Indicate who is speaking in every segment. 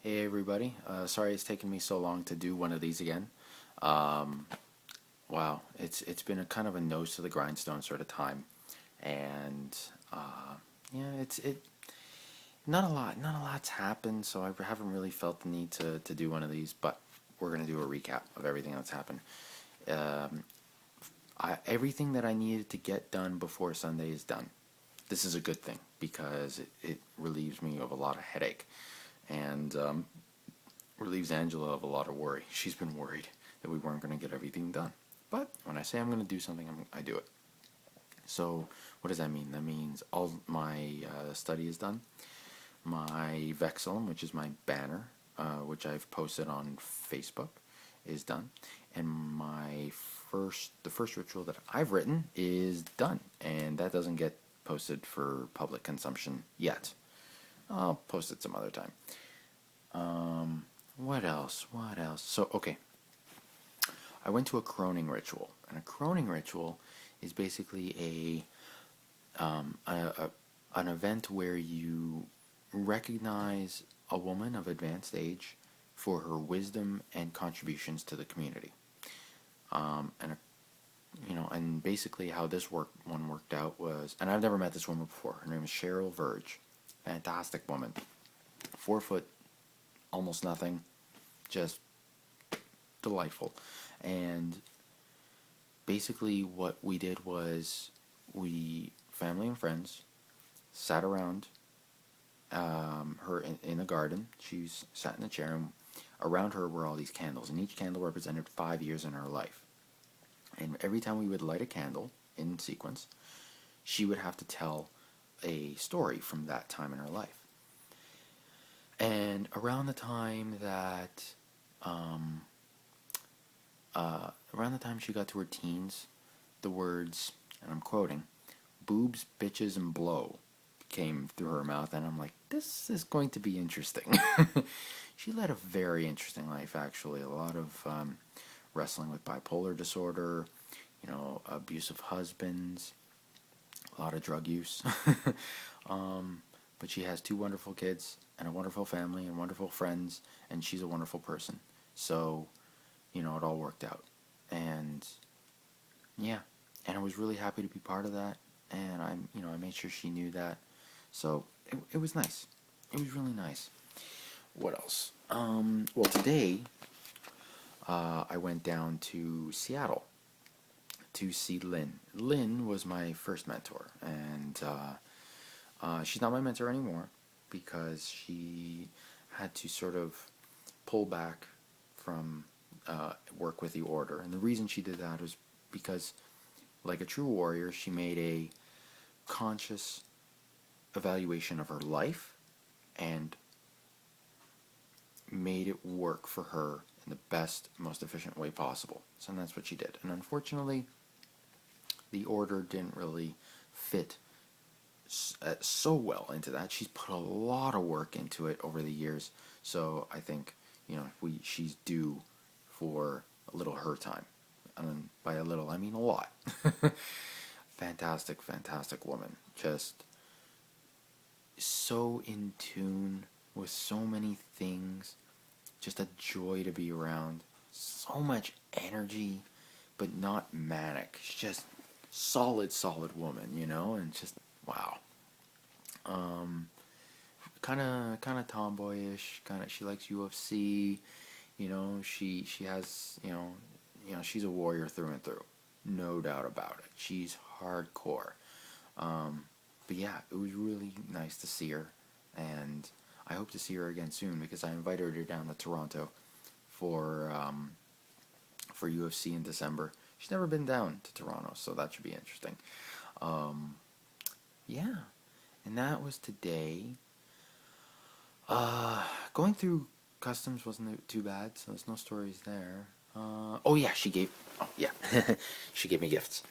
Speaker 1: Hey everybody, sorry it's taken me so long to do one of these again. Um, wow, it's been a kind of a nose to the grindstone sort of time, and yeah, it not a lot's happened, so I haven't really felt the need to do one of these. But we're gonna do a recap of everything that's happened. Um, everything that I needed to get done before Sunday is done. This is a good thing because it relieves me of a lot of headache, and relieves Angela of a lot of worry. She's been worried that we weren't going to get everything done. But when I say I'm going to do something, I do it. So what does that mean? That means all my study is done. My Vexillum, which is my banner, which I've posted on Facebook, is done. And the first ritual that I've written is done. And that doesn't get posted for public consumption yet. I'll post it some other time. What else? What else? So, okay. I went to a croning ritual, and a croning ritual is basically an event where you recognize a woman of advanced age for her wisdom and contributions to the community. And and basically how one worked out was, and I've never met this woman before. Her name is Cheryl Verge, fantastic woman, 4 foot, almost nothing, just delightful. And basically what we did was we, family and friends, sat around her in the garden. She's sat in a chair, and around her were all these candles, and each candle represented 5 years in her life. And every time we would light a candle in sequence, she would have to tell a story from that time in her life. And around the time she got to her teens, the words, and I'm quoting, "boobs, bitches, and blow" came through her mouth, and I'm like, this is going to be interesting. She led a very interesting life, actually. A lot of wrestling with bipolar disorder, abusive husbands, a lot of drug use. But she has two wonderful kids and a wonderful family and wonderful friends, and she's a wonderful person. So, it all worked out. And yeah, and I was really happy to be part of that. And I made sure she knew that. So it was nice. It was really nice. What else? Well, today I went down to Seattle to see Lynn. Lynn was my first mentor, and she's not my mentor anymore because she had to sort of pull back from work with the order. And the reason she did that was because, like a true warrior, she made a conscious evaluation of her life and made it work for her in the best, most efficient way possible. So that's what she did. And unfortunately, the order didn't really fit so well into that. She's put a lot of work into it over the years. So I think, she's due for a little her time. And by a little, I mean a lot. Fantastic, fantastic woman. Just so in tune with so many things. Just a joy to be around. So much energy, but not manic. She's just solid woman, and just wow. Kind of tomboyish. She likes UFC. She has she's a warrior through and through, no doubt about it. She's hardcore. But yeah, it was really nice to see her, and I hope to see her again soon because I invited her down to Toronto for UFC in December. She's never been down to Toronto, so that should be interesting. Yeah, and that was today. Going through customs wasn't too bad, so there's no stories there. Oh yeah, she gave me gifts.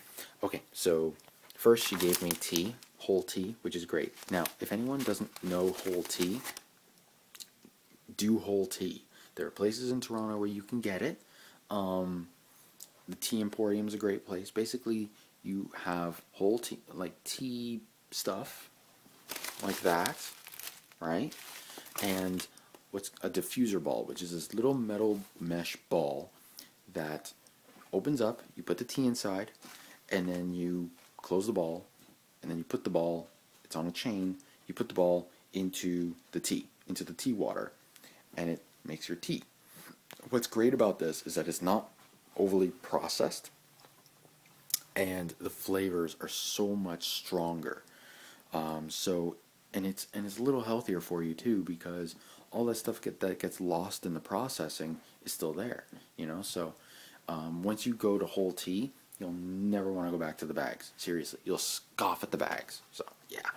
Speaker 1: Okay, so first she gave me tea, whole tea, which is great. Now, if anyone doesn't know whole tea, do whole tea. There are places in Toronto where you can get it. The Tea Emporium is a great place. Basically, you have whole tea, like tea stuff, like that, right? And what's a diffuser ball, which is this little metal mesh ball that opens up. You put the tea inside, and then you close the ball, and then you put the ball. It's on a chain. You put the ball into the tea water, and it makes your tea. What's great about this is that it's not overly processed, and the flavors are so much stronger. So and it's a little healthier for you too, because all that stuff that gets lost in the processing is still there. So once you go to whole tea, you'll never want to go back to the bags. Seriously, you'll scoff at the bags. So yeah.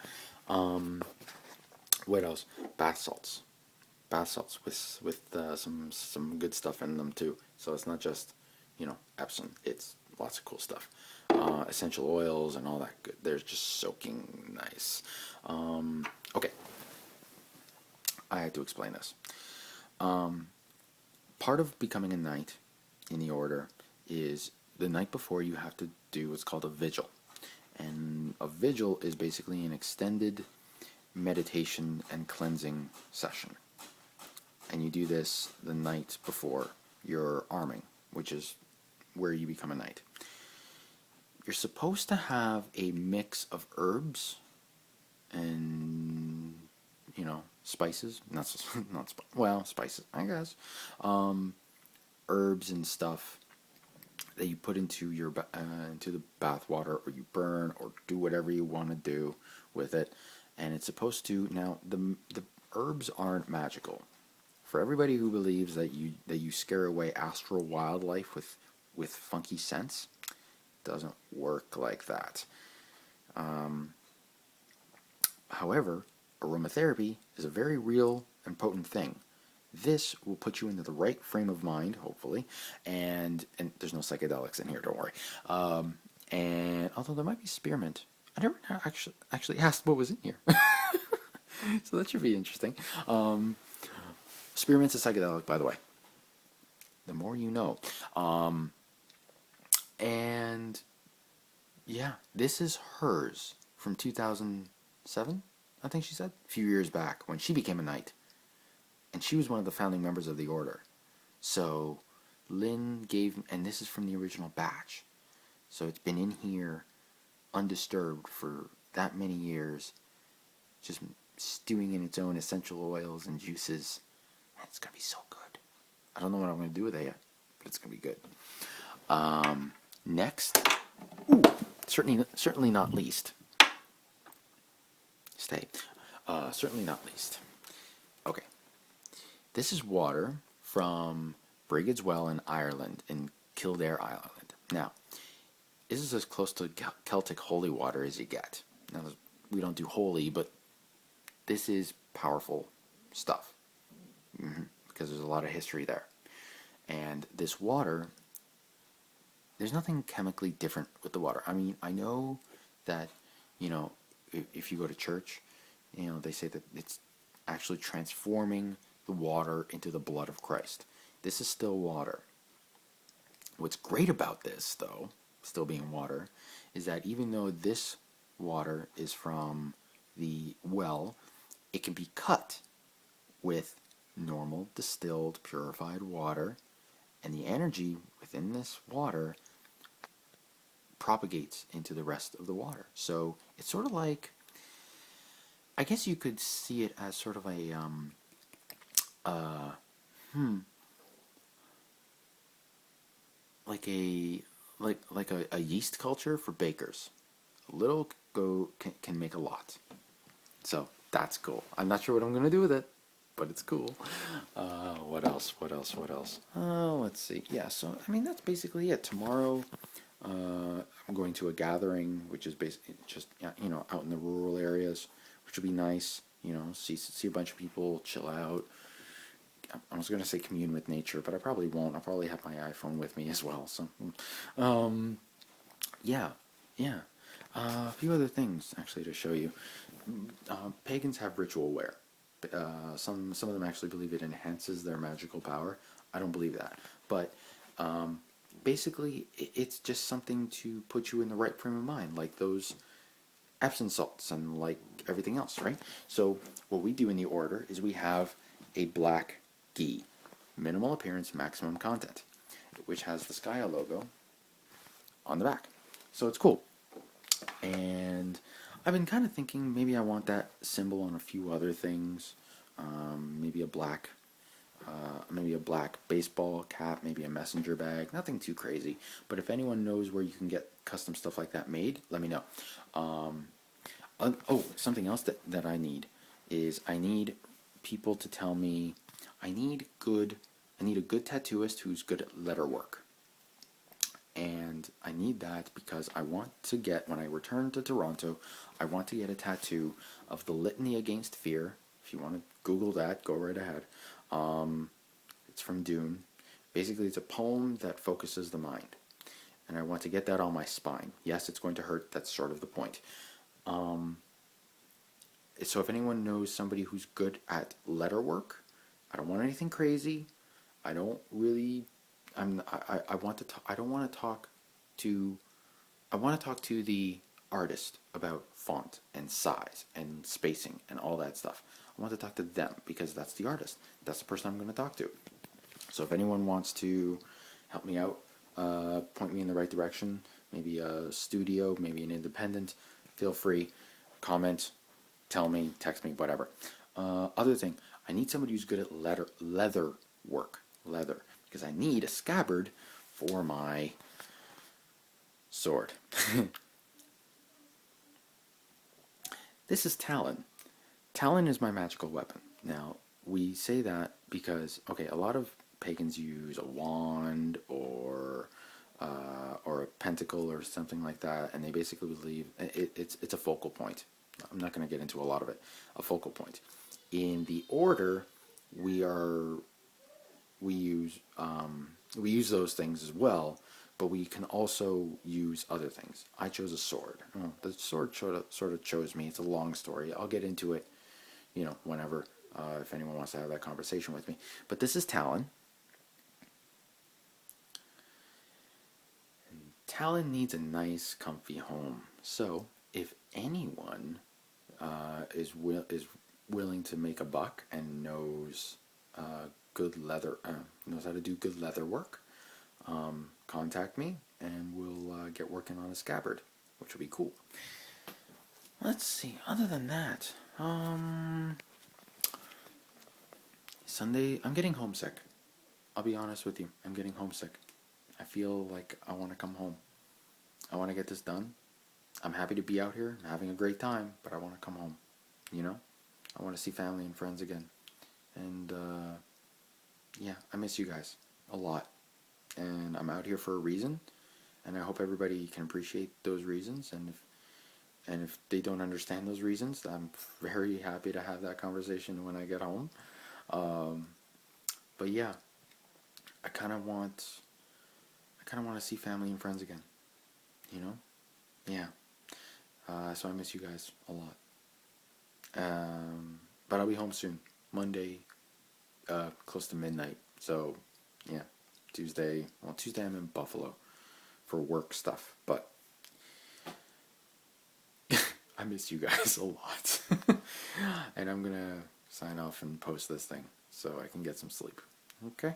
Speaker 1: What else? Bath salts. Bath salts with some good stuff in them too. So it's not just Epsom. It's lots of cool stuff. Essential oils and all that good. They're just soaking nice. Okay, I had to explain this. Part of becoming a knight in the order is the night before you have to do what's called a vigil. And a vigil is basically an extended meditation and cleansing session. And you do this the night before your arming, which is where you become a knight. You're supposed to have a mix of herbs and spices, spices, I guess, herbs and stuff that you put into your into the bath water, or you burn, or do whatever you want to do with it. And it's supposed to, now the herbs aren't magical. For everybody who believes that you scare away astral wildlife with funky scents, it doesn't work like that. However, aromatherapy is a very real and potent thing. This will put you into the right frame of mind, hopefully, and there's no psychedelics in here, don't worry. And although there might be spearmint, I never actually asked what was in here, so that should be interesting. Spearmint's a psychedelic, by the way. The more you know. And yeah, this is hers from 2007, I think she said, a few years back when she became a knight. And she was one of the founding members of the order. So Lynn gave, and this is from the original batch. So it's been in here undisturbed for that many years, just stewing in its own essential oils and juices. And it's going to be so good. I don't know what I'm going to do with it yet, but it's going to be good. Next, certainly not least. Certainly not least. Okay. This is water from Brigade's Well in Ireland, in Kildare Island. Now, this is as close to Celtic holy water as you get. Now, we don't do holy, but this is powerful stuff, because there's a lot of history there. And this water, there's nothing chemically different with the water. I mean, I know that, if you go to church, they say that it's actually transforming the water into the blood of Christ. This is still water. What's great about this, though, still being water, is that even though this water is from the well, it can be cut with normal, distilled, purified water, and the energy within this water propagates into the rest of the water. So it's sort of like, I guess you could see it as sort of a like a yeast culture for bakers. A little can make a lot. So that's cool. I'm not sure what I'm going to do with it, but it's cool. What else? Let's see. Yeah, so I mean, that's basically it. Tomorrow I'm going to a gathering, which is basically just out in the rural areas, which will be nice. See a bunch of people, chill out. I was going to say commune with nature, but I probably won't. I'll probably have my iPhone with me as well. So, yeah. A few other things actually to show you. Pagans have ritual wear. Some of them actually believe it enhances their magical power. I don't believe that, but basically it's just something to put you in the right frame of mind, like those Epsom salts and like everything else, right? So what we do in the order is we have a black gi, minimal appearance, maximum content, which has the Skya logo on the back. So it's cool. And I've been kind of thinking maybe I want that symbol on a few other things. Maybe a black baseball cap, maybe a messenger bag. Nothing too crazy. But if anyone knows where you can get custom stuff like that made, let me know. Something else that I need is I need people to tell me I need a good tattooist who's good at letter work. And I need that because I want to get, when I return to Toronto, I want to get a tattoo of the Litany Against Fear. If you want to Google that, go right ahead. It's from Dune. Basically, it's a poem that focuses the mind. And I want to get that on my spine. Yes, it's going to hurt. That's sort of the point. So if anyone knows somebody who's good at letter work, I don't want anything crazy. I don't really I want to I don't want to talk to I want to talk to the artist about font and size and spacing and all that stuff. I want to talk to them because that's the artist. That's the person I'm going to talk to. So if anyone wants to help me out, point me in the right direction, maybe a studio, maybe an independent, feel free, comment, tell me, text me, whatever. Other thing, I need somebody who's good at leather work. Leather. Because I need a scabbard for my sword. This is Talon. Talon is my magical weapon. Now, we say that because, okay, a lot of pagans use a wand or a pentacle or something like that, and they basically believe it's a focal point. I'm not going to get into a lot of it. A focal point. In the order, we use those things as well, but we can also use other things. I chose a sword. The sword sort of chose me. It's a long story. I'll get into it, whenever, if anyone wants to have that conversation with me. But this is Talon. And Talon needs a nice, comfy home. So if anyone is willing to make a buck and knows knows how to do good leather work, contact me and we'll get working on a scabbard, which will be cool. Let's see, other than that, Sunday, I'm getting homesick. I'll be honest with you, I'm getting homesick. I feel like I want to come home. I want to get this done. I'm happy to be out here, I'm having a great time, but I want to come home, I want to see family and friends again. And, yeah, I miss you guys a lot. And I'm out here for a reason, and I hope everybody can appreciate those reasons. And if they don't understand those reasons, I'm very happy to have that conversation when I get home. But yeah, I kind of want to see family and friends again. Yeah. So I miss you guys a lot. But I'll be home soon. Monday, close to midnight. So, yeah. Tuesday I'm in Buffalo for work stuff. But I miss you guys a lot. And I'm going to sign off and post this thing so I can get some sleep. Okay?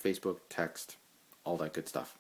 Speaker 1: Facebook, text, all that good stuff.